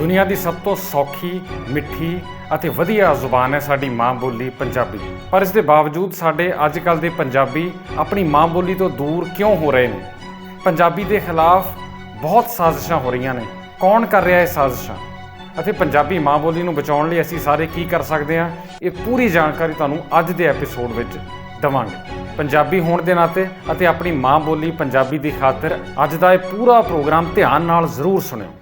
दुनिया की सब तो सौखी मिठी ਅਤੇ ਵਧੀਆ ਜ਼ੁਬਾਨ ਹੈ ਸਾਡੀ ਮਾਂ ਬੋਲੀ ਪੰਜਾਬੀ। ਪਰ ਇਸ ਦੇ ਬਾਵਜੂਦ ਸਾਡੇ ਅੱਜ ਕੱਲ੍ਹ ਦੇ ਪੰਜਾਬੀ ਆਪਣੀ ਮਾਂ ਬੋਲੀ ਤੋਂ ਦੂਰ ਕਿਉਂ ਹੋ ਰਹੇ ਨੇ? ਪੰਜਾਬੀ ਦੇ ਖਿਲਾਫ ਬਹੁਤ ਸਾਜ਼ਿਸ਼ਾਂ ਹੋ ਰਹੀਆਂ ਨੇ। ਕੌਣ ਕਰ ਰਿਹਾ ਇਹ ਸਾਜ਼ਿਸ਼ਾਂ ਅਤੇ ਪੰਜਾਬੀ ਮਾਂ ਬੋਲੀ ਨੂੰ ਬਚਾਉਣ ਲਈ ਅਸੀਂ ਸਾਰੇ ਕੀ ਕਰ ਸਕਦੇ ਹਾਂ, ਇਹ ਪੂਰੀ ਜਾਣਕਾਰੀ ਤੁਹਾਨੂੰ ਅੱਜ ਦੇ ਐਪੀਸੋਡ ਵਿੱਚ ਦੇਵਾਂਗੇ। ਪੰਜਾਬੀ ਹੋਣ ਦੇ ਨਾਤੇ ਅਤੇ ਆਪਣੀ ਮਾਂ ਬੋਲੀ ਪੰਜਾਬੀ ਦੀ ਖਾਤਰ ਅੱਜ ਦਾ ਇਹ ਪੂਰਾ ਪ੍ਰੋਗਰਾਮ ਧਿਆਨ ਨਾਲ ਜ਼ਰੂਰ ਸੁਣਿਓ।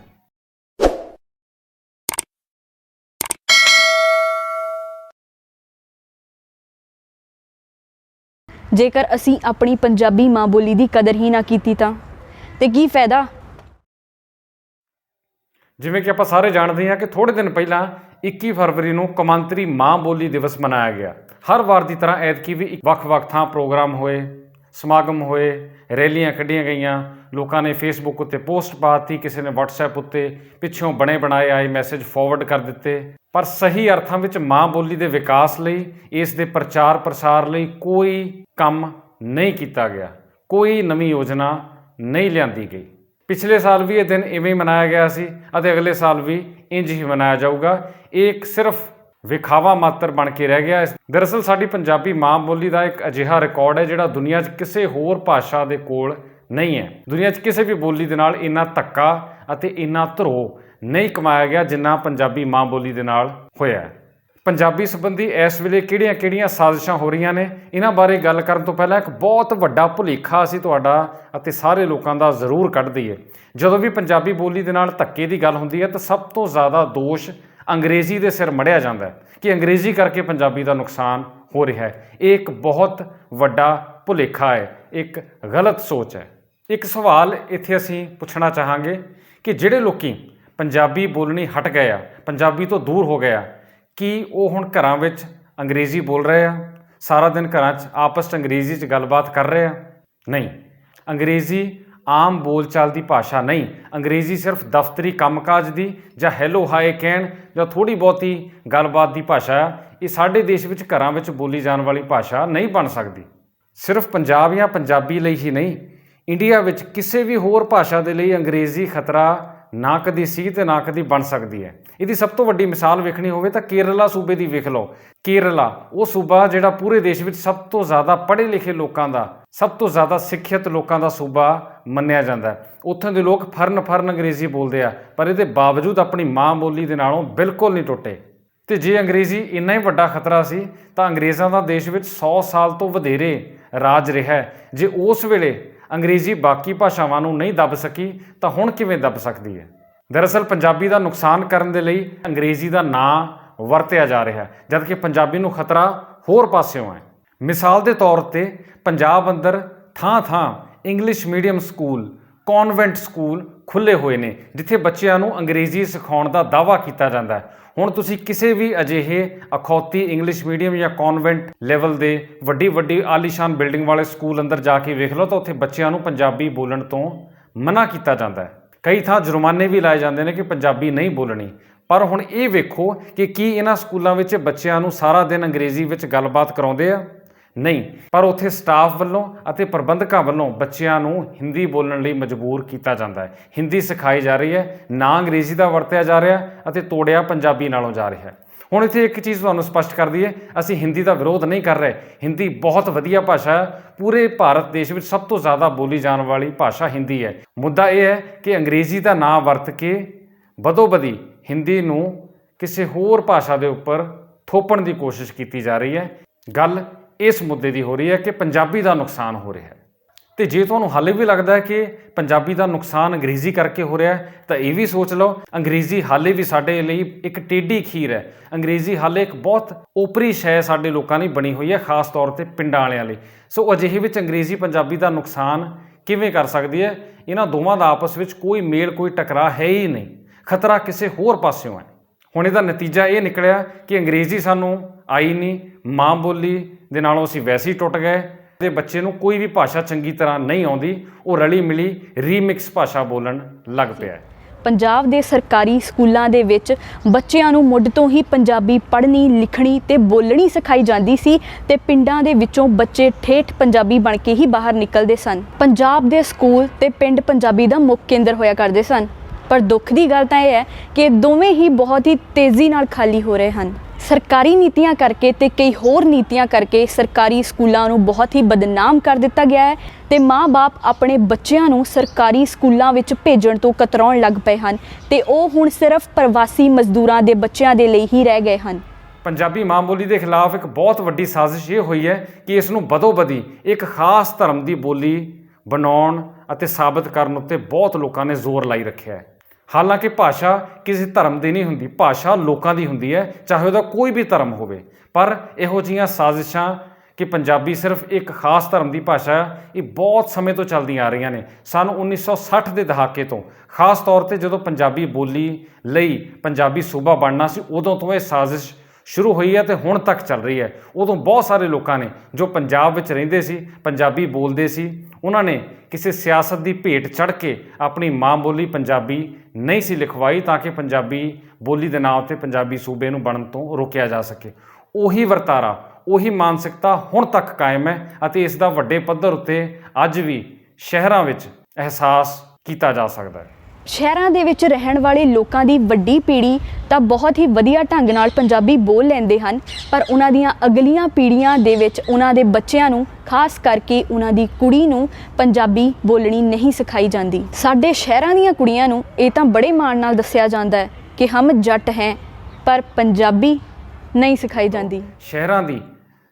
ਜੇਕਰ ਅਸੀਂ ਆਪਣੀ ਪੰਜਾਬੀ ਮਾਂ ਬੋਲੀ ਦੀ ਕਦਰ ਹੀ ਨਾ ਕੀਤੀ ਤਾਂ ਕੀ ਫਾਇਦਾ? ਜਿਵੇਂ ਕਿ ਆਪਾਂ ਸਾਰੇ ਜਾਣਦੇ ਹਾਂ ਕਿ ਥੋੜ੍ਹੇ ਦਿਨ ਪਹਿਲਾਂ 21 ਫਰਵਰੀ ਨੂੰ ਕੌਮਾਂਤਰੀ ਮਾਂ ਬੋਲੀ ਦਿਵਸ ਮਨਾਇਆ ਗਿਆ। ਹਰ ਵਾਰ ਦੀ ਤਰ੍ਹਾਂ ਐਤਕੀ ਵੀ ਵੱਖ-ਵੱਖ ਥਾਂ ਪ੍ਰੋਗਰਾਮ ਹੋਏ, ਸਮਾਗਮ ਹੋਏ, ਰੈਲੀਆਂ ਕੱਢੀਆਂ ਗਈਆਂ, ਲੋਕਾਂ ਨੇ ਫੇਸਬੁੱਕ ਉੱਤੇ ਪੋਸਟ ਪਾ ਦਿੱਤੀ, ਕਿਸੇ ਨੇ ਵਟਸਐਪ ਉੱਤੇ ਪਿੱਛੋਂ ਬਣੇ ਬਣਾਏ ਆਏ ਮੈਸੇਜ ਫਾਰਵਰਡ ਕਰ ਦਿੱਤੇ। ਪਰ ਸਹੀ ਅਰਥਾਂ ਵਿੱਚ ਮਾਂ ਬੋਲੀ ਦੇ ਵਿਕਾਸ ਲਈ, ਇਸ ਦੇ ਪ੍ਰਚਾਰ ਪ੍ਰਸਾਰ ਲਈ ਕੋਈ ਕੰਮ ਨਹੀਂ ਕੀਤਾ ਗਿਆ, ਕੋਈ ਨਵੀਂ ਯੋਜਨਾ ਨਹੀਂ ਲਿਆਂਦੀ ਗਈ। ਪਿਛਲੇ ਸਾਲ ਵੀ ਇਹ ਦਿਨ ਇਵੇਂ ਮਨਾਇਆ ਗਿਆ ਸੀ ਅਤੇ ਅਗਲੇ ਸਾਲ ਵੀ ਇੰਝ ਹੀ ਮਨਾਇਆ ਜਾਊਗਾ। ਇਹ ਇੱਕ ਸਿਰਫ ਵਿਖਾਵਾ ਮਾਤਰ ਬਣ ਕੇ ਰਹਿ ਗਿਆ। ਦਰਅਸਲ ਸਾਡੀ ਪੰਜਾਬੀ ਮਾਂ ਬੋਲੀ ਦਾ ਇੱਕ ਅਜਿਹਾ ਰਿਕਾਰਡ ਹੈ ਜਿਹੜਾ ਦੁਨੀਆ 'ਚ ਕਿਸੇ ਹੋਰ ਭਾਸ਼ਾ ਦੇ ਕੋਲ ਨਹੀਂ ਹੈ। ਦੁਨੀਆ 'ਚ ਕਿਸੇ ਵੀ ਬੋਲੀ ਦੇ ਨਾਲ ਇੰਨਾ ਧੱਕਾ ਅਤੇ ਇੰਨਾ ਧਰੋ ਨਹੀਂ ਕਮਾਇਆ ਗਿਆ ਜਿੰਨਾ ਪੰਜਾਬੀ ਮਾਂ ਬੋਲੀ ਦੇ ਨਾਲ ਹੋਇਆ। ਪੰਜਾਬੀ ਸੰਬੰਧੀ ਇਸ ਵੇਲੇ ਕਿਹੜੀਆਂ ਸਾਜ਼ਿਸ਼ਾਂ ਹੋ ਰਹੀਆਂ ਨੇ, ਇਹਨਾਂ ਬਾਰੇ ਗੱਲ ਕਰਨ ਤੋਂ ਪਹਿਲਾਂ ਇੱਕ ਬਹੁਤ ਵੱਡਾ ਭੁਲੇਖਾ ਅਸੀਂ ਤੁਹਾਡਾ ਅਤੇ ਸਾਰੇ ਲੋਕਾਂ ਦਾ ਜ਼ਰੂਰ ਕੱਢ ਦਈਏ। ਜਦੋਂ ਵੀ ਪੰਜਾਬੀ ਬੋਲੀ ਦੇ ਨਾਲ ਧੱਕੇ ਦੀ ਗੱਲ ਹੁੰਦੀ ਹੈ ਤਾਂ ਸਭ ਤੋਂ ਜ਼ਿਆਦਾ ਦੋਸ਼ ਅੰਗਰੇਜ਼ੀ ਦੇ ਸਿਰ ਮੜਿਆ ਜਾਂਦਾ ਹੈ ਕਿ ਅੰਗਰੇਜ਼ੀ ਕਰਕੇ ਪੰਜਾਬੀ ਦਾ ਨੁਕਸਾਨ ਹੋ ਰਿਹਾ ਹੈ। ਇਹ ਇੱਕ ਬਹੁਤ ਵੱਡਾ ਭੁਲੇਖਾ ਹੈ, ਇੱਕ ਗਲਤ ਸੋਚ ਹੈ। ਇੱਕ ਸਵਾਲ ਇੱਥੇ ਅਸੀਂ ਪੁੱਛਣਾ ਚਾਹਾਂਗੇ ਕਿ ਜਿਹੜੇ ਲੋਕੀ ਪੰਜਾਬੀ ਬੋਲਣੀ ਹਟ ਗਏ ਆ, ਪੰਜਾਬੀ ਤੋਂ ਦੂਰ ਹੋ ਗਏ ਆ, ਕੀ ਉਹ ਹੁਣ ਘਰਾਂ ਵਿੱਚ ਅੰਗਰੇਜ਼ੀ ਬੋਲ ਰਹੇ ਆ? ਸਾਰਾ ਦਿਨ ਘਰਾਂ 'ਚ ਆਪਸ 'ਚ ਅੰਗਰੇਜ਼ੀ 'ਚ ਗੱਲਬਾਤ ਕਰ ਰਹੇ ਆ? ਨਹੀਂ, ਅੰਗਰੇਜ਼ੀ ਆਮ ਬੋਲਚਾਲ ਦੀ ਭਾਸ਼ਾ ਨਹੀਂ। ਅੰਗਰੇਜ਼ੀ ਸਿਰਫ ਦਫ਼ਤਰੀ ਕੰਮਕਾਜ ਦੀ ਜਾਂ ਹੈਲੋ ਹਾਏ ਕਹਿਣ ਜਾਂ ਥੋੜ੍ਹੀ ਬਹੁਤੀ ਗੱਲਬਾਤ ਦੀ ਭਾਸ਼ਾ ਆ। ਇਹ ਸਾਡੇ ਦੇਸ਼ ਵਿੱਚ ਘਰਾਂ ਵਿੱਚ ਬੋਲੀ ਜਾਣ ਵਾਲੀ ਭਾਸ਼ਾ ਨਹੀਂ ਬਣ ਸਕਦੀ। ਸਿਰਫ ਪੰਜਾਬ ਜਾਂ ਪੰਜਾਬੀ ਲਈ ਹੀ ਨਹੀਂ, ਇੰਡੀਆ ਵਿੱਚ ਕਿਸੇ ਵੀ ਹੋਰ ਭਾਸ਼ਾ ਦੇ ਲਈ ਅੰਗਰੇਜ਼ੀ ਖਤਰਾ ਨਾ ਕਦੀ ਸੀ ਅਤੇ ਨਾ ਕਦੀ ਬਣ ਸਕਦੀ ਹੈ। ਇਹਦੀ ਸਭ ਤੋਂ ਵੱਡੀ ਮਿਸਾਲ ਵੇਖਣੀ ਹੋਵੇ ਤਾਂ ਕੇਰਲਾ ਸੂਬੇ ਦੀ ਵੇਖ ਲਓ। ਕੇਰਲਾ ਉਹ ਸੂਬਾ ਜਿਹੜਾ ਪੂਰੇ ਦੇਸ਼ ਵਿੱਚ ਸਭ ਤੋਂ ਜ਼ਿਆਦਾ ਪੜ੍ਹੇ ਲਿਖੇ ਲੋਕਾਂ ਦਾ, ਸਭ ਤੋਂ ਜ਼ਿਆਦਾ ਸਿੱਖਿਅਤ ਲੋਕਾਂ ਦਾ ਸੂਬਾ ਮੰਨਿਆ ਜਾਂਦਾ ਹੈ। ਉੱਥੋਂ ਦੇ ਲੋਕ ਫਰਨ ਅੰਗਰੇਜ਼ੀ ਬੋਲਦੇ ਆ, ਪਰ ਇਹਦੇ ਬਾਵਜੂਦ ਆਪਣੀ ਮਾਂ ਬੋਲੀ ਦੇ ਨਾਲੋਂ ਬਿਲਕੁਲ ਨਹੀਂ ਟੁੱਟੇ। ਅਤੇ ਜੇ ਅੰਗਰੇਜ਼ੀ ਇੰਨਾ ਹੀ ਵੱਡਾ ਖਤਰਾ ਸੀ ਤਾਂ ਅੰਗਰੇਜ਼ਾਂ ਦਾ ਦੇਸ਼ ਵਿੱਚ 100 ਸਾਲ ਤੋਂ ਵਧੇਰੇ ਰਾਜ ਰਿਹਾ। ਜੇ ਉਸ ਵੇਲੇ ਅੰਗਰੇਜ਼ੀ ਬਾਕੀ ਭਾਸ਼ਾਵਾਂ ਨੂੰ ਨਹੀਂ ਦੱਬ ਸਕੀ ਤਾਂ ਹੁਣ ਕਿਵੇਂ ਦੱਬ ਸਕਦੀ ਹੈ? ਦਰਅਸਲ ਪੰਜਾਬੀ ਦਾ ਨੁਕਸਾਨ ਕਰਨ ਦੇ ਲਈ ਅੰਗਰੇਜ਼ੀ ਦਾ ਨਾਂ ਵਰਤਿਆ ਜਾ ਰਿਹਾ, ਜਦਕਿ ਪੰਜਾਬੀ ਨੂੰ ਖਤਰਾ ਹੋਰ ਪਾਸਿਓਂ ਹੈ। ਮਿਸਾਲ ਦੇ ਤੌਰ 'ਤੇ ਪੰਜਾਬ ਅੰਦਰ ਥਾਂ English medium school, convent school ਖੁੱਲ੍ਹੇ ਹੋਏ ਨੇ ਜਿੱਥੇ ਬੱਚਿਆਂ ਨੂੰ ਅੰਗਰੇਜ਼ੀ ਸਿਖਾਉਣ ਦਾ ਦਾਅਵਾ ਕੀਤਾ ਜਾਂਦਾ ਹੈ। ਹੁਣ ਤੁਸੀਂ ਕਿਸੇ ਵੀ ਅਜਿਹੇ ਅਖੌਤੀ ਇੰਗਲਿਸ਼ ਮੀਡੀਅਮ ਜਾਂ ਕੌਨਵੈਂਟ ਲੈਵਲ ਦੇ ਵੱਡੀ ਆਲੀਸ਼ਾਨ ਬਿਲਡਿੰਗ ਵਾਲੇ ਸਕੂਲ ਅੰਦਰ ਜਾ ਕੇ ਵੇਖ ਲਓ ਤਾਂ ਉੱਥੇ ਬੱਚਿਆਂ ਨੂੰ ਪੰਜਾਬੀ ਬੋਲਣ ਤੋਂ ਮਨ੍ਹਾ ਕੀਤਾ ਜਾਂਦਾ ਹੈ। ਕਈ ਥਾਂ ਜੁਰਮਾਨੇ ਵੀ ਲਾਏ ਜਾਂਦੇ ਨੇ ਕਿ ਪੰਜਾਬੀ ਨਹੀਂ ਬੋਲਣੀ। ਪਰ ਹੁਣ ਇਹ ਵੇਖੋ ਕਿ ਕੀ ਇਹਨਾਂ ਸਕੂਲਾਂ ਵਿੱਚ ਬੱਚਿਆਂ ਨੂੰ ਸਾਰਾ ਦਿਨ ਅੰਗਰੇਜ਼ੀ ਵਿੱਚ ਗੱਲਬਾਤ ਕਰਾਉਂਦੇ ਆ? ਨਹੀਂ, ਪਰ ਉੱਥੇ ਸਟਾਫ ਵੱਲੋਂ ਅਤੇ ਪ੍ਰਬੰਧਕਾਂ ਵੱਲੋਂ ਬੱਚਿਆਂ ਨੂੰ ਹਿੰਦੀ ਬੋਲਣ ਲਈ ਮਜਬੂਰ ਕੀਤਾ ਜਾਂਦਾ ਹੈ। ਹਿੰਦੀ ਸਿਖਾਈ ਜਾ ਰਹੀ ਹੈ, ਨਾ ਅੰਗਰੇਜ਼ੀ ਦਾ ਵਰਤਿਆ ਜਾ ਰਿਹਾ ਅਤੇ ਤੋੜਿਆ ਪੰਜਾਬੀ ਨਾਲੋਂ ਜਾ ਰਿਹਾ ਹੈ। ਹੁਣ ਇੱਥੇ ਇੱਕ ਚੀਜ਼ ਤੁਹਾਨੂੰ ਸਪਸ਼ਟ ਕਰ ਦਈਏ, ਅਸੀਂ ਹਿੰਦੀ ਦਾ ਵਿਰੋਧ ਨਹੀਂ ਕਰ ਰਹੇ। ਹਿੰਦੀ ਬਹੁਤ ਵਧੀਆ ਭਾਸ਼ਾ ਹੈ। ਪੂਰੇ ਭਾਰਤ ਦੇਸ਼ ਵਿੱਚ ਸਭ ਤੋਂ ਜ਼ਿਆਦਾ ਬੋਲੀ ਜਾਣ ਵਾਲੀ ਭਾਸ਼ਾ ਹਿੰਦੀ ਹੈ। ਮੁੱਦਾ ਇਹ ਹੈ ਕਿ ਅੰਗਰੇਜ਼ੀ ਦਾ ਨਾਂ ਵਰਤ ਕੇ ਬਦੋ-ਬਦੀ ਹਿੰਦੀ ਨੂੰ ਕਿਸੇ ਹੋਰ ਭਾਸ਼ਾ ਦੇ ਉੱਪਰ ਥੋਪਣ ਦੀ ਕੋਸ਼ਿਸ਼ ਕੀਤੀ ਜਾ ਰਹੀ ਹੈ। ਗੱਲ ਇਸ ਮੁੱਦੇ ਦੀ ਹੋ ਰਹੀ ਹੈ ਕਿ ਪੰਜਾਬੀ ਦਾ ਨੁਕਸਾਨ ਹੋ ਰਿਹਾ ਹੈ। ਅਤੇ ਜੇ ਤੁਹਾਨੂੰ ਹਾਲੇ ਵੀ ਲੱਗਦਾ ਹੈ ਕਿ ਪੰਜਾਬੀ ਦਾ ਨੁਕਸਾਨ ਅੰਗਰੇਜ਼ੀ ਕਰਕੇ ਹੋ ਰਿਹਾ ਤਾਂ ਇਹ ਵੀ ਸੋਚ ਲਓ, ਅੰਗਰੇਜ਼ੀ ਹਾਲੇ ਵੀ ਸਾਡੇ ਲਈ ਇੱਕ ਟੇਢੀ ਖੀਰ ਹੈ। ਅੰਗਰੇਜ਼ੀ ਹਾਲੇ ਇੱਕ ਬਹੁਤ ਓਪਰੀ ਸ਼ੈ ਸਾਡੇ ਲੋਕਾਂ ਲਈ ਬਣੀ ਹੋਈ ਹੈ, ਖਾਸ ਤੌਰ 'ਤੇ ਪਿੰਡਾਂ ਵਾਲਿਆਂ ਲਈ। ਸੋ ਅਜਿਹੇ ਵਿੱਚ ਅੰਗਰੇਜ਼ੀ ਪੰਜਾਬੀ ਦਾ ਨੁਕਸਾਨ ਕਿਵੇਂ ਕਰ ਸਕਦੀ ਹੈ? ਇਹਨਾਂ ਦੋਵਾਂ ਦਾ ਆਪਸ ਵਿੱਚ ਕੋਈ ਮੇਲ, ਕੋਈ ਟਕਰਾਅ ਹੈ ਹੀ ਨਹੀਂ। ਖਤਰਾ ਕਿਸੇ ਹੋਰ ਪਾਸਿਓਂ ਹੈ। ਹੁਣ ਇਹਦਾ ਨਤੀਜਾ ਇਹ ਨਿਕਲਿਆ ਕਿ ਅੰਗਰੇਜ਼ੀ ਸਾਨੂੰ ਆਈ ਨਹੀਂ, ਮਾਂ ਬੋਲੀ ਦੇ ਨਾਲੋਂ ਅਸੀਂ ਵੈਸੇ ਹੀ ਟੁੱਟ ਗਏ ਅਤੇ ਬੱਚੇ ਨੂੰ ਕੋਈ ਵੀ ਭਾਸ਼ਾ ਚੰਗੀ ਤਰ੍ਹਾਂ ਨਹੀਂ ਆਉਂਦੀ, ਉਹ ਰਲੀ ਮਿਲੀ ਰੀਮਿਕਸ ਭਾਸ਼ਾ ਬੋਲਣ ਲੱਗ ਪਿਆ। ਪੰਜਾਬ ਦੇ ਸਰਕਾਰੀ ਸਕੂਲਾਂ ਦੇ ਵਿੱਚ ਬੱਚਿਆਂ ਨੂੰ ਮੁੱਢ ਤੋਂ ਹੀ ਪੰਜਾਬੀ ਪੜ੍ਹਨੀ, ਲਿਖਣੀ ਤੇ ਬੋਲਣੀ ਸਿਖਾਈ ਜਾਂਦੀ ਸੀ ਤੇ ਪਿੰਡਾਂ ਦੇ ਵਿੱਚੋਂ ਬੱਚੇ ਠੇਠ ਪੰਜਾਬੀ ਬਣ ਕੇ ਹੀ ਬਾਹਰ ਨਿਕਲਦੇ ਸਨ। ਪੰਜਾਬ ਦੇ ਸਕੂਲ ਤੇ ਪਿੰਡ ਪੰਜਾਬੀ ਦਾ ਮੁੱਖ ਕੇਂਦਰ ਹੋਇਆ ਕਰਦੇ ਸਨ। ਪਰ ਦੁੱਖ ਦੀ ਗੱਲ ਤਾਂ ਇਹ ਹੈ ਕਿ ਦੋਵੇਂ ਹੀ ਬਹੁਤ ਹੀ ਤੇਜ਼ੀ ਨਾਲ ਖਾਲੀ ਹੋ ਰਹੇ ਹਨ। ਸਰਕਾਰੀ ਨੀਤੀਆਂ ਕਰਕੇ ਤੇ ਕਈ ਹੋਰ ਨੀਤੀਆਂ ਕਰਕੇ ਸਰਕਾਰੀ ਸਕੂਲਾਂ ਨੂੰ ਬਹੁਤ ਹੀ ਬਦਨਾਮ ਕਰ ਦਿੱਤਾ ਗਿਆ ਹੈ ਤੇ ਮਾਂ-ਬਾਪ ਆਪਣੇ ਬੱਚਿਆਂ ਨੂੰ ਸਰਕਾਰੀ ਸਕੂਲਾਂ ਵਿੱਚ ਭੇਜਣ ਤੋਂ ਕਤਰਾਉਣ ਲੱਗ ਪਏ ਹਨ ਤੇ ਉਹ ਹੁਣ ਸਿਰਫ ਪ੍ਰਵਾਸੀ ਮਜ਼ਦੂਰਾਂ ਦੇ ਬੱਚਿਆਂ ਦੇ ਲਈ ਹੀ ਰਹਿ ਗਏ ਹਨ। ਪੰਜਾਬੀ ਮਾਂ ਬੋਲੀ ਦੇ ਖਿਲਾਫ ਇੱਕ ਬਹੁਤ ਵੱਡੀ ਸਾਜ਼ਿਸ਼ ਇਹ ਹੋਈ ਹੈ ਕਿ ਇਸ ਨੂੰ ਬਦੋ-ਬਦੀ ਇੱਕ ਖਾਸ ਧਰਮ ਦੀ ਬੋਲੀ ਬਣਾਉਣ ਅਤੇ ਸਾਬਤ ਕਰਨ ਉੱਤੇ ਬਹੁਤ ਲੋਕਾਂ ਨੇ ਜ਼ੋਰ ਲਾਈ ਰੱਖਿਆ ਹੈ। ਹਾਲਾਂਕਿ ਭਾਸ਼ਾ ਕਿਸੇ ਧਰਮ ਦੀ ਨਹੀਂ ਹੁੰਦੀ, ਭਾਸ਼ਾ ਲੋਕਾਂ ਦੀ ਹੁੰਦੀ ਹੈ, ਚਾਹੇ ਉਹਦਾ ਕੋਈ ਵੀ ਧਰਮ ਹੋਵੇ। ਪਰ ਇਹੋ ਜਿਹੀਆਂ ਸਾਜ਼ਿਸ਼ਾਂ ਕਿ ਪੰਜਾਬੀ ਸਿਰਫ ਇੱਕ ਖਾਸ ਧਰਮ ਦੀ ਭਾਸ਼ਾ ਹੈ, ਇਹ ਬਹੁਤ ਸਮੇਂ ਤੋਂ ਚੱਲਦੀਆਂ ਆ ਰਹੀਆਂ ਨੇ। ਸਨ 1960 ਦੇ ਦਹਾਕੇ ਤੋਂ, ਖਾਸ ਤੌਰ 'ਤੇ ਜਦੋਂ ਪੰਜਾਬੀ ਬੋਲੀ ਲਈ ਪੰਜਾਬੀ ਸੂਬਾ ਬਣਨਾ ਸੀ, ਉਦੋਂ ਤੋਂ ਇਹ ਸਾਜ਼ਿਸ਼ ਸ਼ੁਰੂ ਹੋਈ ਹੈ ਤੇ ਹੁਣ ਤੱਕ ਚੱਲ ਰਹੀ ਹੈ। ਉਦੋਂ ਬਹੁਤ ਸਾਰੇ ਲੋਕਾਂ ਨੇ ਜੋ ਪੰਜਾਬ ਵਿੱਚ ਰਹਿੰਦੇ ਸੀ, ਪੰਜਾਬੀ ਬੋਲਦੇ ਸੀ, ਉਹਨਾਂ ਨੇ ਕਿਸੇ ਸਿਆਸਤ ਦੀ ਭੇਟ ਚੜ੍ਹ ਕੇ ਆਪਣੀ ਮਾਂ ਬੋਲੀ ਪੰਜਾਬੀ ਨਹੀਂ ਸੀ ਲਿਖਵਾਈ ਤਾਂ ਕਿ ਪੰਜਾਬੀ ਬੋਲੀ ਦੇ ਨਾਂ ਉੱਤੇ ਪੰਜਾਬੀ ਸੂਬੇ ਨੂੰ ਬਣਨ ਤੋਂ ਰੋਕਿਆ ਜਾ ਸਕੇ। ਉਹੀ ਵਰਤਾਰਾ, ਉਹੀ ਮਾਨਸਿਕਤਾ ਹੁਣ ਤੱਕ ਕਾਇਮ ਹੈ ਅਤੇ ਇਸ ਦਾ ਵੱਡੇ ਪੱਧਰ ਉੱਤੇ ਅੱਜ ਵੀ ਸ਼ਹਿਰਾਂ ਵਿੱਚ ਅਹਿਸਾਸ ਕੀਤਾ ਜਾ ਸਕਦਾ ਹੈ। ਸ਼ਹਿਰਾਂ ਦੇ ਵਿੱਚ ਰਹਿਣ ਵਾਲੇ ਲੋਕਾਂ ਦੀ ਵੱਡੀ ਪੀੜ੍ਹੀ ਤਾਂ ਬਹੁਤ ਹੀ ਵਧੀਆ ਢੰਗ ਨਾਲ ਪੰਜਾਬੀ ਬੋਲ ਲੈਂਦੇ ਹਨ, ਪਰ ਉਹਨਾਂ ਦੀਆਂ ਅਗਲੀਆਂ ਪੀੜ੍ਹੀਆਂ ਦੇ ਵਿੱਚ ਉਹਨਾਂ ਦੇ ਬੱਚਿਆਂ ਨੂੰ, ਖਾਸ ਕਰਕੇ ਉਹਨਾਂ ਦੀ ਕੁੜੀ ਨੂੰ ਪੰਜਾਬੀ ਬੋਲਣੀ ਨਹੀਂ ਸਿਖਾਈ ਜਾਂਦੀ। ਸਾਡੇ ਸ਼ਹਿਰਾਂ ਦੀਆਂ ਕੁੜੀਆਂ ਨੂੰ ਇਹ ਤਾਂ ਬੜੇ ਮਾਣ ਨਾਲ ਦੱਸਿਆ ਜਾਂਦਾ ਹੈ ਕਿ ਹਮ ਜੱਟ ਹੈ, ਪਰ ਪੰਜਾਬੀ ਨਹੀਂ ਸਿਖਾਈ ਜਾਂਦੀ। ਸ਼ਹਿਰਾਂ ਦੀ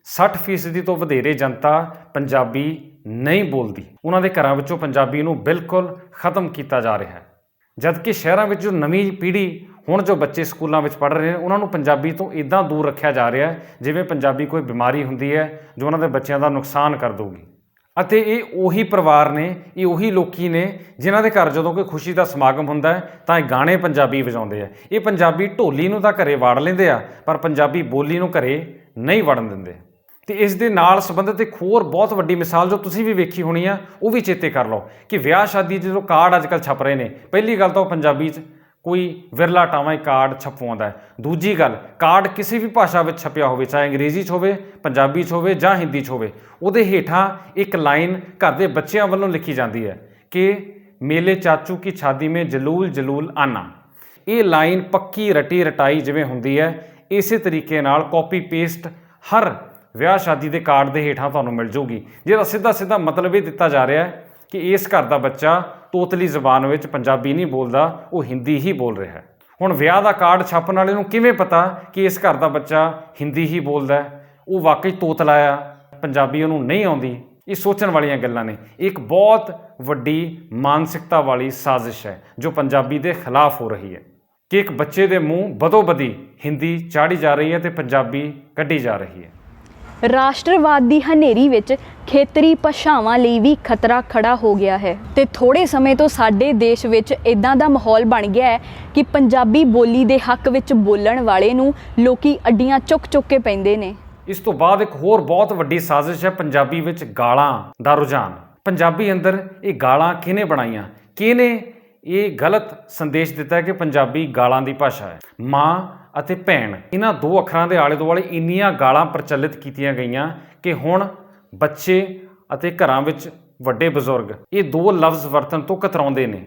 60% ਤੋਂ ਵਧੇਰੇ ਜਨਤਾ ਪੰਜਾਬੀ ਨਹੀਂ ਬੋਲਦੀ। ਉਹਨਾਂ ਦੇ ਘਰਾਂ ਵਿੱਚੋਂ ਪੰਜਾਬੀ ਨੂੰ ਬਿਲਕੁਲ ਖਤਮ ਕੀਤਾ ਜਾ ਰਿਹਾ ਹੈ, ਜਦਕਿ ਸ਼ਹਿਰਾਂ ਵਿੱਚ ਜੋ ਨਵੀਂ ਪੀੜ੍ਹੀ, ਹੁਣ ਜੋ ਬੱਚੇ ਸਕੂਲਾਂ ਵਿੱਚ ਪੜ੍ਹ ਰਹੇ ਨੇ, ਉਹਨਾਂ ਨੂੰ ਪੰਜਾਬੀ ਤੋਂ ਇੱਦਾਂ ਦੂਰ ਰੱਖਿਆ ਜਾ ਰਿਹਾ ਹੈ ਜਿਵੇਂ ਪੰਜਾਬੀ ਕੋਈ ਬਿਮਾਰੀ ਹੁੰਦੀ ਹੈ ਜੋ ਉਹਨਾਂ ਦੇ ਬੱਚਿਆਂ ਦਾ ਨੁਕਸਾਨ ਕਰ ਦਊਗੀ। ਅਤੇ ਇਹ ਉਹੀ ਪਰਿਵਾਰ ਨੇ, ਇਹ ਉਹੀ ਲੋਕੀ ਨੇ ਜਿਨ੍ਹਾਂ ਦੇ ਘਰ ਜਦੋਂ ਕੋਈ ਖੁਸ਼ੀ ਦਾ ਸਮਾਗਮ ਹੁੰਦਾ ਹੈ ਤਾਂ ਇਹ ਗਾਣੇ ਪੰਜਾਬੀ ਵਜਾਉਂਦੇ ਆ। ਇਹ ਪੰਜਾਬੀ ਢੋਲੀ ਨੂੰ ਤਾਂ ਘਰੇ ਵਾੜ ਲੈਂਦੇ ਆ, ਪਰ ਪੰਜਾਬੀ ਬੋਲੀ ਨੂੰ ਘਰੇ ਨਹੀਂ ਵੜਨ ਦਿੰਦੇ। ਤੇ ਇਸ ਦੇ ਨਾਲ ਸੰਬੰਧਿਤ ਇੱਕ ਹੋਰ ਬਹੁਤ ਵੱਡੀ ਮਿਸਾਲ ਜੋ ਤੁਸੀਂ ਵੀ ਵੇਖੀ ਹੋਣੀ ਆ, ਉਹ ਵੀ ਚੇਤੇ ਕਰ ਲਓ ਕਿ ਵਿਆਹ ਸ਼ਾਦੀ ਜਦੋਂ ਕਾਰਡ ਅੱਜ ਕੱਲ੍ਹ ਛਪ ਰਹੇ ਨੇ, ਪਹਿਲੀ ਗੱਲ ਤਾਂ ਉਹ ਪੰਜਾਬੀ 'ਚ ਕੋਈ ਵਿਰਲਾ ਟਾਵਾਂ ਕਾਰਡ ਛਪਵਾਉਂਦਾ ਹੈ। ਦੂਜੀ ਗੱਲ, ਕਾਰਡ ਕਿਸੇ ਵੀ ਭਾਸ਼ਾ ਵਿੱਚ ਛਪਿਆ ਹੋਵੇ, ਚਾਹੇ ਅੰਗਰੇਜ਼ੀ 'ਚ ਹੋਵੇ, ਪੰਜਾਬੀ 'ਚ ਹੋਵੇ ਜਾਂ ਹਿੰਦੀ 'ਚ ਹੋਵੇ, ਉਹਦੇ ਹੇਠਾਂ ਇੱਕ ਲਾਈਨ ਘਰ ਦੇ ਬੱਚਿਆਂ ਵੱਲੋਂ ਲਿਖੀ ਜਾਂਦੀ ਹੈ ਕਿ ਮੇਲੇ ਚਾਚੂ ਕੀ ਸ਼ਾਦੀ ਮੇਂ ਜਲੂਲ ਜਲੂਲ ਆਨਾ। ਇਹ ਲਾਈਨ ਪੱਕੀ ਰਟੀ ਰਟਾਈ ਜਿਵੇਂ ਹੁੰਦੀ ਹੈ, ਇਸੇ ਤਰੀਕੇ ਨਾਲ ਕਾਪੀ ਪੇਸਟ ਹਰ ਵਿਆਹ ਸ਼ਾਦੀ ਦੇ ਕਾਰਡ ਦੇ ਹੇਠਾਂ ਤੁਹਾਨੂੰ ਮਿਲ ਜਾਊਗੀ, ਜਿਹਦਾ ਸਿੱਧਾ ਸਿੱਧਾ ਮਤਲਬ ਇਹ ਦਿੱਤਾ ਜਾ ਰਿਹਾ ਹੈ ਕਿ ਇਸ ਘਰ ਦਾ ਬੱਚਾ ਤੋਤਲੀ ਜ਼ਬਾਨ ਵਿੱਚ ਪੰਜਾਬੀ ਨਹੀਂ ਬੋਲਦਾ, ਉਹ ਹਿੰਦੀ ਹੀ ਬੋਲ ਰਿਹਾ ਹੈ। ਹੁਣ ਵਿਆਹ ਦਾ ਕਾਰਡ ਛਾਪਣ ਵਾਲੇ ਨੂੰ ਕਿਵੇਂ ਪਤਾ ਕਿ ਇਸ ਘਰ ਦਾ ਬੱਚਾ ਹਿੰਦੀ ਹੀ ਬੋਲਦਾ ਹੈ, ਉਹ ਵਾਕਈ ਤੋਤਲਾ ਆ, ਪੰਜਾਬੀ ਉਹਨੂੰ ਨਹੀਂ ਆਉਂਦੀ? ਇਹ ਸੋਚਣ ਵਾਲੀਆਂ ਗੱਲਾਂ ਨੇ। ਇੱਕ ਬਹੁਤ ਵੱਡੀ ਮਾਨਸਿਕਤਾ ਵਾਲੀ ਸਾਜ਼ਿਸ਼ ਹੈ ਜੋ ਪੰਜਾਬੀ ਦੇ ਖਿਲਾਫ ਹੋ ਰਹੀ ਹੈ ਕਿ ਇੱਕ ਬੱਚੇ ਦੇ ਮੂੰਹ ਬਦੋ-ਬਦੀ ਹਿੰਦੀ ਚਾੜੀ ਜਾ ਰਹੀ ਹੈ ਤੇ ਪੰਜਾਬੀ ਕੱਢੀ ਜਾ ਰਹੀ ਹੈ। ਰਾਸ਼ਟਰਵਾਦ ਦੀ ਹਨੇਰੀ ਵਿੱਚ ਖੇਤਰੀ ਭਾਸ਼ਾਵਾਂ ਲਈ ਵੀ ਖਤਰਾ ਖੜਾ ਹੋ ਗਿਆ ਹੈ ਤੇ ਥੋੜੇ ਸਮੇਂ ਤੋਂ ਸਾਡੇ ਦੇਸ਼ ਵਿੱਚ ਇਦਾਂ ਦਾ ਮਾਹੌਲ ਬਣ ਗਿਆ ਹੈ ਕਿ ਪੰਜਾਬੀ ਬੋਲੀ ਦੇ ਹੱਕ ਵਿੱਚ ਬੋਲਣ ਵਾਲੇ ਨੂੰ ਲੋਕੀ ਅੱਡੀਆਂ ਚੁੱਕ ਕੇ ਪੈਂਦੇ ਨੇ। ਇਸ ਤੋਂ ਬਾਅਦ ਇੱਕ ਹੋਰ ਬਹੁਤ ਵੱਡੀ ਸਾਜ਼ਿਸ਼ ਹੈ ਪੰਜਾਬੀ ਵਿੱਚ ਗਾਲਾਂ ਦਾ ਰੁਝਾਨ। ਪੰਜਾਬੀ ਅੰਦਰ ਇਹ ਗਾਲਾਂ ਕਿਹਨੇ ਬਣਾਈਆਂ? ਕਿਹਨੇ ਇਹ ਗਲਤ ਸੰਦੇਸ਼ ਦਿੱਤਾ ਕਿ ਪੰਜਾਬੀ ਗਾਲਾਂ ਦੀ ਭਾਸ਼ਾ ਹੈ? ਮਾਂ ਅਤੇ ਭੈਣ, ਇਹਨਾਂ ਦੋ ਅੱਖਰਾਂ ਦੇ ਆਲੇ ਦੁਆਲੇ ਇੰਨੀਆਂ ਗਾਲਾਂ ਪ੍ਰਚਲਿਤ ਕੀਤੀਆਂ ਗਈਆਂ ਕਿ ਹੁਣ ਬੱਚੇ ਅਤੇ ਘਰਾਂ ਵਿੱਚ ਵੱਡੇ ਬਜ਼ੁਰਗ ਇਹ ਦੋ ਲਫ਼ਜ਼ ਵਰਤਣ ਤੋਂ ਕਤਰਾਉਂਦੇ ਨੇ।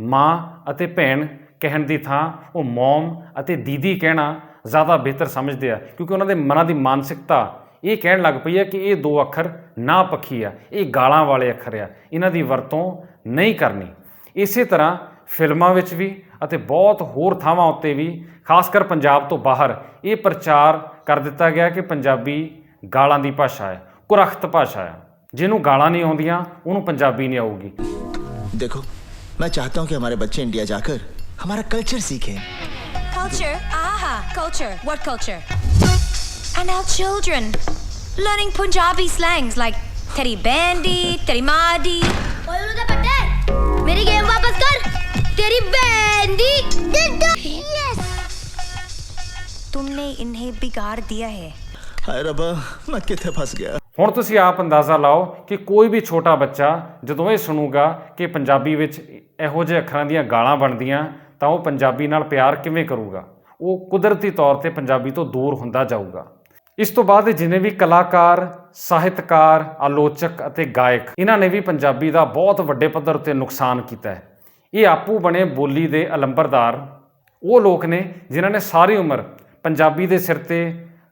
ਮਾਂ ਅਤੇ ਭੈਣ ਕਹਿਣ ਦੀ ਥਾਂ ਉਹ ਮੌਮ ਅਤੇ ਦੀਦੀ ਕਹਿਣਾ ਜ਼ਿਆਦਾ ਬਿਹਤਰ ਸਮਝਦੇ ਆ, ਕਿਉਂਕਿ ਉਹਨਾਂ ਦੇ ਮਨਾਂ ਦੀ ਮਾਨਸਿਕਤਾ ਇਹ ਕਹਿਣ ਲੱਗ ਪਈ ਹੈ ਕਿ ਇਹ ਦੋ ਅੱਖਰ ਨਾ ਪੱਖੀ ਆ, ਇਹ ਗਾਲਾਂ ਵਾਲੇ ਅੱਖਰ ਆ, ਇਹਨਾਂ ਦੀ ਵਰਤੋਂ ਨਹੀਂ ਕਰਨੀ। ਇਸੇ ਤਰ੍ਹਾਂ ਫਿਲਮਾਂ ਵਿੱਚ ਵੀ ਅਤੇ ਬਹੁਤ ਹੋਰ ਥਾਵਾਂ ਉੱਤੇ ਵੀ, ਖਾਸ ਕਰ ਪੰਜਾਬ ਤੋਂ ਬਾਹਰ, ਇਹ ਪ੍ਰਚਾਰ ਕਰ ਦਿੱਤਾ ਗਿਆ ਕਿ ਪੰਜਾਬੀ ਗਾਲਾਂ ਦੀ ਭਾਸ਼ਾ ਹੈ, ਕੁਰਖਤ ਭਾਸ਼ਾ ਹੈ। ਜਿਹਨੂੰ ਗਾਲਾਂ ਨਹੀਂ ਆਉਂਦੀਆਂ ਉਹਨੂੰ ਪੰਜਾਬੀ ਨਹੀਂ ਆਊਗੀ। देखो, मैं चाहता हूँ कि हमारे बच्चे इंडिया जाकर हमारा कल्चर सीखें। Culture? Aha, culture. What culture? And our children learning Punjabi slangs like teri bandi, teri maadi. मेरी गेम वापस कर, तेरी बैंडी। Yes. तुमने इन्हें बिगाड़ दिया है। हाय रब्बा, मैं किथे फंस गया। ਹੁਣ ਤੁਸੀਂ ਆਪ ਅੰਦਾਜ਼ਾ ਲਾਓ ਕਿ ਕੋਈ ਵੀ ਛੋਟਾ ਬੱਚਾ ਜਦੋਂ ਇਹ ਸੁਣੂਗਾ ਕਿ ਪੰਜਾਬੀ ਵਿੱਚ ਇਹੋ ਜਿਹੇ ਅੱਖਰਾਂ ਦੀਆਂ ਗਾਲਾਂ ਬਣਦੀਆਂ ਤਾਂ ਉਹ ਪੰਜਾਬੀ ਨਾਲ ਪਿਆਰ ਕਿਵੇਂ ਕਰੂਗਾ? ਉਹ ਕੁਦਰਤੀ ਤੌਰ ਤੇ ਪੰਜਾਬੀ ਤੋਂ ਦੂਰ ਹੁੰਦਾ ਜਾਊਗਾ। ਇਸ ਤੋਂ ਬਾਅਦ ਜਿੰਨੇ ਵੀ ਕਲਾਕਾਰ, ਸਾਹਿਤਕਾਰ, ਆਲੋਚਕ ਅਤੇ ਗਾਇਕ, ਇਹਨਾਂ ਨੇ ਵੀ ਪੰਜਾਬੀ ਦਾ ਬਹੁਤ ਵੱਡੇ ਪੱਧਰ ਉੱਤੇ ਨੁਕਸਾਨ ਕੀਤਾ ਹੈ। ਇਹ ਆਪੂ ਬਣੇ ਬੋਲੀ ਦੇ ਅਲੰਬਰਦਾਰ ਉਹ ਲੋਕ ਨੇ ਜਿਨ੍ਹਾਂ ਨੇ ਸਾਰੀ ਉਮਰ ਪੰਜਾਬੀ ਦੇ ਸਿਰ ਤੇ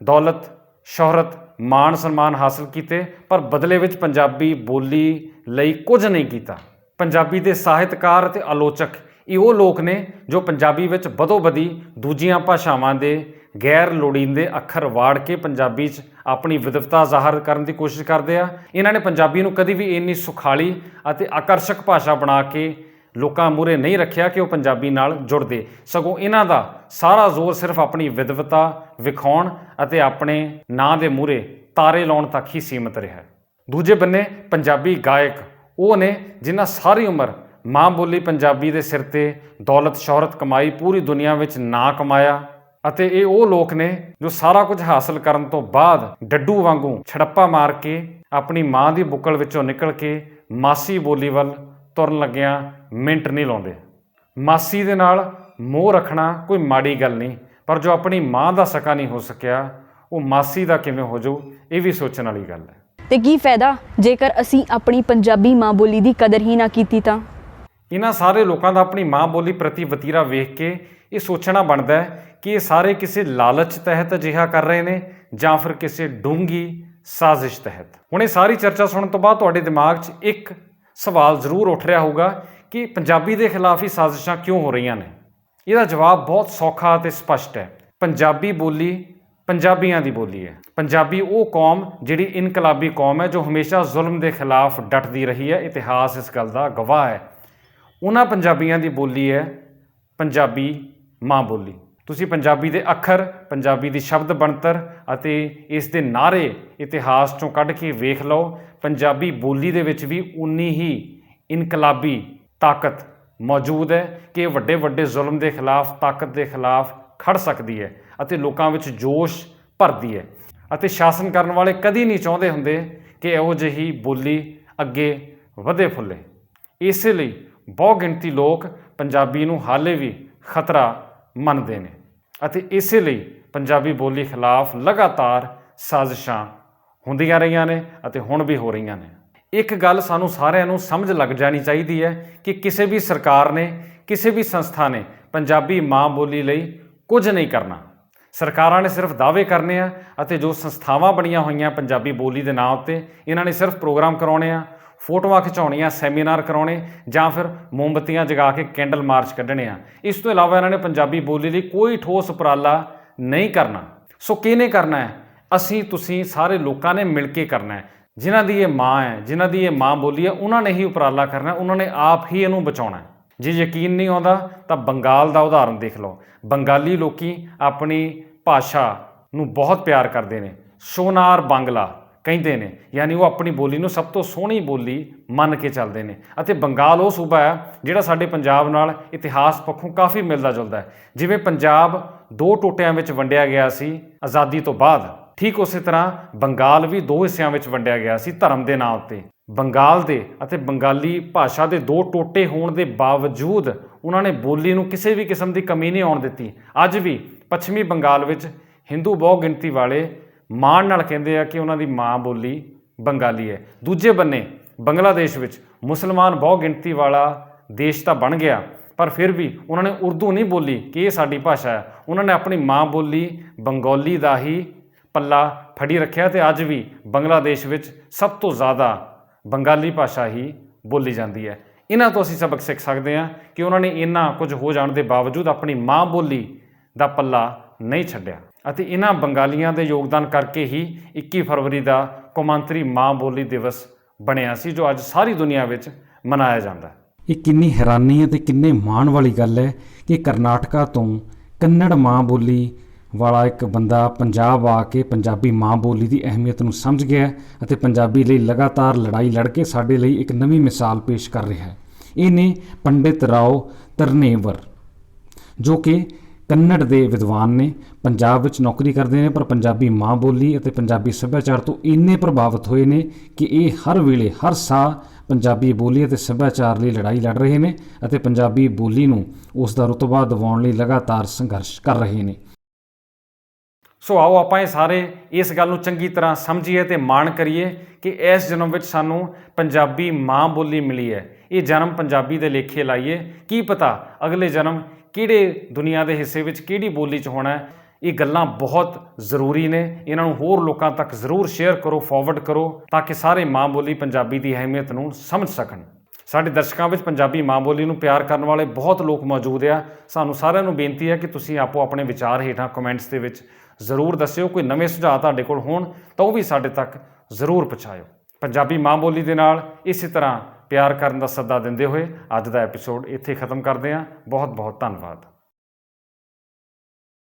ਦੌਲਤ, ਸ਼ੋਹਰਤ, ਮਾਣ ਸਨਮਾਨ ਹਾਸਲ ਕੀਤੇ, ਪਰ ਬਦਲੇ ਵਿੱਚ ਪੰਜਾਬੀ ਬੋਲੀ ਲਈ ਕੁਝ ਨਹੀਂ ਕੀਤਾ। ਪੰਜਾਬੀ ਦੇ ਸਾਹਿਤਕਾਰ ਅਤੇ ਆਲੋਚਕ ਇਹ ਉਹ ਲੋਕ ਨੇ ਜੋ ਪੰਜਾਬੀ ਵਿੱਚ ਬਦੋ-ਬਦੀ ਦੂਜੀਆਂ ਭਾਸ਼ਾਵਾਂ ਦੇ ਗੈਰ ਲੋੜੀਂਦੇ ਅੱਖਰ ਵਾੜ ਕੇ ਪੰਜਾਬੀ 'ਚ ਆਪਣੀ ਵਿਦਵਤਾ ਜ਼ਾਹਰ ਕਰਨ ਦੀ ਕੋਸ਼ਿਸ਼ ਕਰਦੇ ਆ। ਇਹਨਾਂ ਨੇ ਪੰਜਾਬੀ ਨੂੰ ਕਦੀ ਵੀ ਇੰਨੀ ਸੁਖਾਲੀ ਅਤੇ ਆਕਰਸ਼ਕ ਭਾਸ਼ਾ ਬਣਾ ਕੇ ਲੋਕਾਂ ਮੂਹਰੇ ਨਹੀਂ ਰੱਖਿਆ ਕਿ ਉਹ ਪੰਜਾਬੀ ਨਾਲ ਜੁੜਦੇ, ਸਗੋਂ ਇਹਨਾਂ ਦਾ ਸਾਰਾ ਜ਼ੋਰ ਸਿਰਫ ਆਪਣੀ ਵਿਦਵਤਾ ਵਿਖਾਉਣ ਅਤੇ ਆਪਣੇ ਨਾਂ ਦੇ ਮੂਹਰੇ ਤਾਰੇ ਲਾਉਣ ਤੱਕ ਹੀ ਸੀਮਿਤ ਰਿਹਾ। ਦੂਜੇ ਬੰਨੇ ਪੰਜਾਬੀ ਗਾਇਕ ਉਹ ਨੇ ਜਿਨ੍ਹਾਂ ਸਾਰੀ ਉਮਰ ਮਾਂ ਬੋਲੀ ਪੰਜਾਬੀ ਦੇ ਸਿਰ ਤੇ ਦੌਲਤ ਸ਼ੋਹਰਤ ਕਮਾਈ, ਪੂਰੀ ਦੁਨੀਆ ਵਿੱਚ ਨਾਂ ਕਮਾਇਆ, ਅਤੇ ਇਹ ਉਹ ਲੋਕ ਨੇ ਜੋ ਸਾਰਾ ਕੁਝ ਹਾਸਲ ਕਰਨ ਤੋਂ ਬਾਅਦ ਡੱਡੂ ਵਾਂਗੂ ਛੜੱਪਾ ਮਾਰ ਕੇ ਆਪਣੀ ਮਾਂ ਦੀ ਬੁੱਕਲ ਵਿੱਚੋਂ ਨਿਕਲ ਕੇ ਮਾਸੀ ਬੋਲੀ ਵੱਲ ਤੁਰਨ ਲੱਗਿਆਂ ਮਿੰਟ ਨਹੀਂ ਲਾਉਂਦੇ। ਮਾਸੀ ਦੇ ਨਾਲ ਮੋਹ ਰੱਖਣਾ ਕੋਈ ਮਾੜੀ ਗੱਲ ਨਹੀਂ, ਪਰ ਜੋ ਆਪਣੀ ਮਾਂ ਦਾ ਸਕਾ ਨਹੀਂ ਹੋ ਸਕਿਆ ਉਹ ਮਾਸੀ ਦਾ ਕਿਵੇਂ ਹੋ ਜਾਊ, ਇਹ ਵੀ ਸੋਚਣ ਵਾਲੀ ਗੱਲ ਹੈ। ਤੇ ਕੀ ਫਾਇਦਾ ਜੇਕਰ ਅਸੀਂ ਆਪਣੀ ਪੰਜਾਬੀ ਮਾਂ ਬੋਲੀ ਦੀ ਕਦਰ ਹੀ ਨਾ ਕੀਤੀ ਤਾਂ। ਇਹਨਾਂ ਸਾਰੇ ਲੋਕਾਂ ਦਾ ਆਪਣੀ ਮਾਂ ਬੋਲੀ ਪ੍ਰਤੀ ਵਤੀਰਾ ਵੇਖ ਕੇ ਇਹ ਸੋਚਣਾ ਬਣਦਾ ਹੈ ਕਿ ਇਹ ਸਾਰੇ ਕਿਸੇ ਲਾਲਚ ਤਹਿਤ ਅਜਿਹਾ ਕਰ ਰਹੇ ਨੇ ਜਾਂ ਫਿਰ ਕਿਸੇ ਡੂੰਘੀ ਸਾਜ਼ਿਸ਼ ਤਹਿਤ। ਹੁਣ ਇਹ ਸਾਰੀ ਚਰਚਾ ਸੁਣਨ ਤੋਂ ਬਾਅਦ ਤੁਹਾਡੇ ਦਿਮਾਗ 'ਚ ਇੱਕ ਸਵਾਲ ਜ਼ਰੂਰ ਉੱਠ ਰਿਹਾ ਹੋਊਗਾ ਕਿ ਪੰਜਾਬੀ ਦੇ ਖਿਲਾਫ ਹੀ ਸਾਜ਼ਿਸ਼ਾਂ ਕਿਉਂ ਹੋ ਰਹੀਆਂ ਨੇ। ਇਹਦਾ ਜਵਾਬ ਬਹੁਤ ਸੌਖਾ ਅਤੇ ਸਪਸ਼ਟ ਹੈ। ਪੰਜਾਬੀ ਬੋਲੀ ਪੰਜਾਬੀਆਂ ਦੀ ਬੋਲੀ ਹੈ। ਪੰਜਾਬੀ ਉਹ ਕੌਮ ਜਿਹੜੀ ਇਨਕਲਾਬੀ ਕੌਮ ਹੈ, ਜੋ ਹਮੇਸ਼ਾ ਜ਼ੁਲਮ ਦੇ ਖਿਲਾਫ ਡਟਦੀ ਰਹੀ ਹੈ। ਇਤਿਹਾਸ ਇਸ ਗੱਲ ਦਾ ਗਵਾਹ ਹੈ। ਉਹਨਾਂ ਪੰਜਾਬੀਆਂ ਦੀ ਬੋਲੀ ਹੈ ਪੰਜਾਬੀ ਮਾਂ ਬੋਲੀ। ਤੁਸੀਂ ਪੰਜਾਬੀ ਦੇ ਅੱਖਰ, ਪੰਜਾਬੀ ਦੀ ਸ਼ਬਦ ਬਣਤਰ ਅਤੇ ਇਸ ਦੇ ਨਾਅਰੇ ਇਤਿਹਾਸ 'ਚੋਂ ਕੱਢ ਕੇ ਵੇਖ ਲਓ। ਪੰਜਾਬੀ ਬੋਲੀ ਦੇ ਵਿੱਚ ਵੀ ਉਨੀ ਹੀ ਇਨਕਲਾਬੀ ਤਾਕਤ ਮੌਜੂਦ ਹੈ ਕਿ ਇਹ ਵੱਡੇ ਵੱਡੇ ਜ਼ੁਲਮ ਦੇ ਖਿਲਾਫ, ਤਾਕਤ ਦੇ ਖਿਲਾਫ ਖੜ ਸਕਦੀ ਹੈ ਅਤੇ ਲੋਕਾਂ ਵਿੱਚ ਜੋਸ਼ ਭਰਦੀ ਹੈ। ਅਤੇ ਸ਼ਾਸਨ ਕਰਨ ਵਾਲੇ ਕਦੀ ਨਹੀਂ ਚਾਹੁੰਦੇ ਹੁੰਦੇ ਕਿ ਇਹੋ ਜਿਹੀ ਬੋਲੀ ਅੱਗੇ ਵਧੇ ਫੁੱਲੇ। ਇਸੇ ਲਈ ਬਹੁ ਗਿਣਤੀ ਲੋਕ ਪੰਜਾਬੀ ਨੂੰ ਹਾਲੇ ਵੀ ਖਤਰਾ ਮੰਨਦੇ ਨੇ ਅਤੇ ਇਸੇ ਲਈ ਪੰਜਾਬੀ ਬੋਲੀ ਖਿਲਾਫ ਲਗਾਤਾਰ ਸਾਜ਼ਿਸ਼ਾਂ ਹੁੰਦੀਆਂ ਰਹੀਆਂ ਨੇ ਅਤੇ ਹੁਣ ਵੀ ਹੋ ਰਹੀਆਂ ਨੇ। ਇੱਕ ਗੱਲ ਸਾਨੂੰ ਸਾਰਿਆਂ ਨੂੰ ਸਮਝ ਲੱਗ ਜਾਣੀ ਚਾਹੀਦੀ ਹੈ ਕਿ ਕਿਸੇ ਵੀ ਸਰਕਾਰ ਨੇ, ਕਿਸੇ ਵੀ ਸੰਸਥਾ ਨੇ ਪੰਜਾਬੀ ਮਾਂ ਬੋਲੀ ਲਈ ਕੁਝ ਨਹੀਂ ਕਰਨਾ। ਸਰਕਾਰਾਂ ਨੇ ਸਿਰਫ ਦਾਅਵੇ ਕਰਨੇ ਆ ਅਤੇ ਜੋ ਸੰਸਥਾਵਾਂ ਬਣੀਆਂ ਹੋਈਆਂ ਪੰਜਾਬੀ ਬੋਲੀ ਦੇ ਨਾਂ ਉੱਤੇ, ਇਹਨਾਂ ਨੇ ਸਿਰਫ ਪ੍ਰੋਗਰਾਮ ਕਰਾਉਣੇ ਆ, ਫੋਟੋਆਂ ਖਿਚਾਉਣੀਆਂ, ਸੈਮੀਨਾਰ ਕਰਾਉਣੇ ਜਾਂ ਫਿਰ ਮੋਮਬੱਤੀਆਂ ਜਗਾ ਕੇ ਕੈਂਡਲ ਮਾਰਚ ਕੱਢਣੇ ਆ। ਇਸ ਤੋਂ ਇਲਾਵਾ ਇਹਨਾਂ ਨੇ ਪੰਜਾਬੀ ਬੋਲੀ ਲਈ ਕੋਈ ਠੋਸ ਉਪਰਾਲਾ ਨਹੀਂ ਕਰਨਾ। ਸੋ ਕਿਹਨੇ ਕਰਨਾ ਹੈ? ਅਸੀਂ ਤੁਸੀਂ ਸਾਰੇ ਲੋਕਾਂ ਨੇ ਮਿਲ ਕੇ ਕਰਨਾ ਹੈ। ਜਿਨ੍ਹਾਂ ਦੀ ਇਹ ਮਾਂ ਹੈ, ਜਿਨ੍ਹਾਂ ਦੀ ਇਹ ਮਾਂ ਬੋਲੀ ਹੈ, ਉਹਨਾਂ ਨੇ ਹੀ ਉਪਰਾਲਾ ਕਰਨਾ, ਉਹਨਾਂ ਨੇ ਆਪ ਹੀ ਇਹਨੂੰ ਬਚਾਉਣਾ। ਜੇ ਯਕੀਨ ਨਹੀਂ ਆਉਂਦਾ ਤਾਂ ਬੰਗਾਲ ਦਾ ਉਦਾਹਰਨ ਦੇਖ ਲਓ। ਬੰਗਾਲੀ ਲੋਕੀ ਆਪਣੀ ਭਾਸ਼ਾ ਨੂੰ ਬਹੁਤ ਪਿਆਰ ਕਰਦੇ ਨੇ, ਸੋਨਾਰ ਬਾਂਗਲਾ ਕਹਿੰਦੇ ਨੇ, ਯਾਨੀ ਉਹ ਆਪਣੀ ਬੋਲੀ ਨੂੰ ਸਭ ਤੋਂ ਸੋਹਣੀ ਬੋਲੀ ਮੰਨ ਕੇ ਚੱਲਦੇ ਨੇ। ਅਤੇ ਬੰਗਾਲ ਉਹ ਸੂਬਾ ਹੈ ਜਿਹੜਾ ਸਾਡੇ ਪੰਜਾਬ ਨਾਲ ਇਤਿਹਾਸ ਪੱਖੋਂ ਕਾਫੀ ਮਿਲਦਾ ਜੁਲਦਾ ਹੈ। ਜਿਵੇਂ ਪੰਜਾਬ ਦੋ ਟੋਟਿਆਂ ਵਿੱਚ ਵੰਡਿਆ ਗਿਆ ਸੀ ਆਜ਼ਾਦੀ ਤੋਂ ਬਾਅਦ, ਠੀਕ ਉਸੇ ਤਰ੍ਹਾਂ ਬੰਗਾਲ ਵੀ ਦੋ ਹਿੱਸਿਆਂ ਵਿੱਚ ਵੰਡਿਆ ਗਿਆ ਸੀ ਧਰਮ ਦੇ ਨਾਂ ਉੱਤੇ। ਬੰਗਾਲ ਦੇ ਅਤੇ ਬੰਗਾਲੀ ਭਾਸ਼ਾ ਦੇ ਦੋ ਟੋਟੇ ਹੋਣ ਦੇ ਬਾਵਜੂਦ ਉਹਨਾਂ ਨੇ ਬੋਲੀ ਨੂੰ ਕਿਸੇ ਵੀ ਕਿਸਮ ਦੀ ਕਮੀ ਨਹੀਂ ਆਉਣ ਦਿੱਤੀ। ਅੱਜ ਵੀ ਪੱਛਮੀ ਬੰਗਾਲ ਵਿੱਚ ਹਿੰਦੂ ਬਹੁ ਗਿਣਤੀ ਵਾਲੇ ਮਾਣ ਨਾਲ ਕਹਿੰਦੇ ਆ ਕਿ ਉਹਨਾਂ ਦੀ ਮਾਂ ਬੋਲੀ ਬੰਗਾਲੀ ਹੈ। ਦੂਜੇ ਬੰਨੇ ਬੰਗਲਾਦੇਸ਼ ਵਿੱਚ ਮੁਸਲਮਾਨ ਬਹੁ ਗਿਣਤੀ ਵਾਲਾ ਦੇਸ਼ ਤਾਂ ਬਣ ਗਿਆ, ਪਰ ਫਿਰ ਵੀ ਉਹਨਾਂ ਨੇ ਉਰਦੂ ਨਹੀਂ ਬੋਲੀ ਕਿ ਇਹ ਸਾਡੀ ਭਾਸ਼ਾ ਹੈ। ਉਹਨਾਂ ਨੇ ਆਪਣੀ ਮਾਂ ਬੋਲੀ ਬੰਗਾਲੀ ਦਾ ਹੀ ਪੱਲਾ ਫੜੀ ਰੱਖਿਆ ਅਤੇ ਅੱਜ ਵੀ ਬੰਗਲਾਦੇਸ਼ ਵਿੱਚ ਸਭ ਤੋਂ ਜ਼ਿਆਦਾ ਬੰਗਾਲੀ ਭਾਸ਼ਾ ਹੀ ਬੋਲੀ ਜਾਂਦੀ ਹੈ। ਇਹਨਾਂ ਤੋਂ ਅਸੀਂ ਸਬਕ ਸਿੱਖ ਸਕਦੇ ਹਾਂ ਕਿ ਉਹਨਾਂ ਨੇ ਇੰਨਾ ਕੁਝ ਹੋ ਜਾਣ ਦੇ ਬਾਵਜੂਦ ਆਪਣੀ ਮਾਂ ਬੋਲੀ ਦਾ ਪੱਲਾ ਨਹੀਂ ਛੱਡਿਆ ਅਤੇ ਇਹਨਾਂ ਬੰਗਾਲੀਆਂ ਦੇ ਯੋਗਦਾਨ ਕਰਕੇ ਹੀ 21 ਫਰਵਰੀ ਦਾ ਕੌਮਾਂਤਰੀ ਮਾਂ ਬੋਲੀ ਦਿਵਸ ਬਣਿਆ ਸੀ, ਜੋ ਅੱਜ ਸਾਰੀ ਦੁਨੀਆ ਵਿੱਚ ਮਨਾਇਆ ਜਾਂਦਾ ਹੈ। ਇਹ ਕਿੰਨੀ ਹੈਰਾਨੀ ਅਤੇ ਕਿੰਨੇ ਮਾਣ ਵਾਲੀ ਗੱਲ ਹੈ ਕਿ ਕਰਨਾਟਕਾ ਤੋਂ ਕੰਨੜ ਮਾਂ ਬੋਲੀ ਵਾਲਾ ਇੱਕ ਬੰਦਾ ਪੰਜਾਬ ਆ ਕੇ ਪੰਜਾਬੀ ਮਾਂ ਬੋਲੀ ਦੀ ਅਹਿਮੀਅਤ ਨੂੰ ਸਮਝ ਗਿਆ ਅਤੇ ਪੰਜਾਬੀ ਲਈ ਲਗਾਤਾਰ ਲੜਾਈ ਲੜ ਕੇ ਸਾਡੇ ਲਈ ਇੱਕ ਨਵੀਂ ਮਿਸਾਲ ਪੇਸ਼ ਕਰ ਰਿਹਾ ਹੈ। ਇਹ ਨੇ ਪੰਡਿਤ ਰਾਓ ਤਰਨੇਵਰ, ਜੋ ਕਿ ਕੰਨੜ ਦੇ ਵਿਦਵਾਨ ਨੇ, ਪੰਜਾਬ ਵਿੱਚ ਨੌਕਰੀ ਕਰਦੇ ਨੇ, ਪਰ ਪੰਜਾਬੀ ਮਾਂ ਬੋਲੀ ਅਤੇ ਪੰਜਾਬੀ ਸੱਭਿਆਚਾਰ ਤੋਂ ਇੰਨੇ ਪ੍ਰਭਾਵਿਤ ਹੋਏ ਨੇ ਕਿ ਇਹ ਹਰ ਵੇਲੇ ਹਰ ਸਾਹ ਪੰਜਾਬੀ ਬੋਲੀ ਅਤੇ ਸੱਭਿਆਚਾਰ ਲਈ ਲੜਾਈ ਲੜ ਰਹੇ ਨੇ ਅਤੇ ਪੰਜਾਬੀ ਬੋਲੀ ਨੂੰ ਉਸ ਦਾ ਰੁਤਬਾ ਦਿਵਾਉਣ ਲਈ ਲਗਾਤਾਰ ਸੰਘਰਸ਼ ਕਰ ਰਹੇ ਨੇ। ਸੋ ਆਓ ਆਪਾਂ ਇਹ ਸਾਰੇ ਇਸ ਗੱਲ ਨੂੰ ਚੰਗੀ ਤਰ੍ਹਾਂ ਸਮਝੀਏ ਅਤੇ ਮਾਣ ਕਰੀਏ ਕਿ ਇਸ ਜਨਮ ਵਿੱਚ ਸਾਨੂੰ ਪੰਜਾਬੀ ਮਾਂ ਬੋਲੀ ਮਿਲੀ ਹੈ। ਇਹ ਜਨਮ ਪੰਜਾਬੀ ਦੇ ਲੇਖੇ ਲਾਈਏ। ਕੀ ਪਤਾ ਅਗਲੇ ਜਨਮ ਕਿਹੜੇ ਦੁਨੀਆ ਦੇ ਹਿੱਸੇ ਵਿੱਚ ਕਿਹੜੀ ਬੋਲੀ 'ਚ ਹੋਣਾ ਹੈ। ਇਹ ਗੱਲਾਂ ਬਹੁਤ ਜ਼ਰੂਰੀ ਨੇ, ਇਹਨਾਂ ਨੂੰ ਹੋਰ ਲੋਕਾਂ ਤੱਕ ਜ਼ਰੂਰ ਸ਼ੇਅਰ ਕਰੋ, ਫਾਰਵਰਡ ਕਰੋ, ਤਾਂ ਕਿ ਸਾਰੇ ਮਾਂ ਬੋਲੀ ਪੰਜਾਬੀ ਦੀ ਅਹਿਮੀਅਤ ਨੂੰ ਸਮਝ ਸਕਣ। ਸਾਡੇ ਦਰਸ਼ਕਾਂ ਵਿੱਚ ਪੰਜਾਬੀ ਮਾਂ ਬੋਲੀ ਨੂੰ ਪਿਆਰ ਕਰਨ ਵਾਲੇ ਬਹੁਤ ਲੋਕ ਮੌਜੂਦ ਆ। ਸਾਨੂੰ ਸਾਰਿਆਂ ਨੂੰ ਬੇਨਤੀ ਹੈ ਕਿ ਤੁਸੀਂ ਆਪੋ ਆਪਣੇ ਵਿਚਾਰ ਹੇਠਾਂ ਕਮੈਂਟਸ ਦੇ ਵਿੱਚ ਜ਼ਰੂਰ ਦੱਸਿਓ। ਕੋਈ ਨਵੇਂ ਸੁਝਾਅ ਤੁਹਾਡੇ ਕੋਲ ਹੋਣ ਤਾਂ ਉਹ ਵੀ ਸਾਡੇ ਤੱਕ ਜ਼ਰੂਰ ਪਹੁੰਚਾਇਓ। ਪੰਜਾਬੀ ਮਾਂ ਬੋਲੀ ਦੇ ਨਾਲ ਇਸੇ ਤਰ੍ਹਾਂ ਪਿਆਰ ਕਰਨ ਦਾ ਸੱਦਾ ਦਿੰਦੇ ਹੋਏ ਅੱਜ ਦਾ ਐਪੀਸੋਡ ਇੱਥੇ ਖਤਮ ਕਰਦੇ ਹਾਂ। ਬਹੁਤ ਬਹੁਤ ਧੰਨਵਾਦ।